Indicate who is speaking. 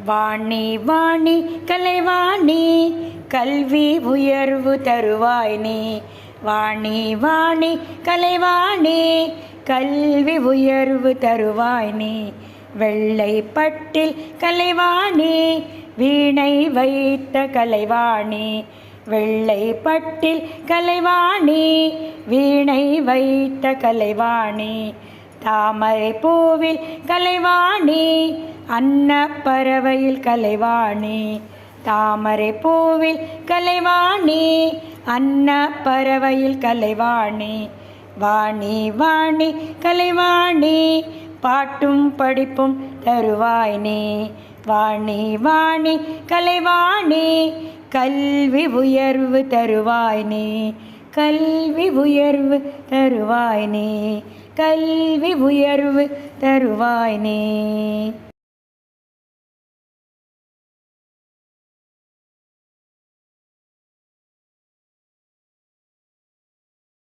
Speaker 1: வாணி வாணி கலைவாணி கல்வி உயர்வு தருவாய் நீ. வாணி வாணி கலைவாணி கல்வி உயர்வு தருவாய் நீ. வெள்ளை பட்டில் கலைவாணி வீணை வைத்த கலைவாணி. வெள்ளை பட்டில் கலைவாணி வீணை வைத்த கலைவாணி. தாமரை பூவில் கலைவாணி அன்ன பறவையில் கலைவாணி. தாமரை பூவில் கலைவாணி அன்ன பறவையில் கலைவாணி. வாணி வாணி கலைவாணி பாட்டும் படிப்பும் தருவாய் நீ. வாணி வாணி கலைவாணி கல்வி உயர்வு தருவாய் நீ. கல்வி உயர்வு தருவாய் நீ. கல்வி உயர்வு தருவாய் நீ.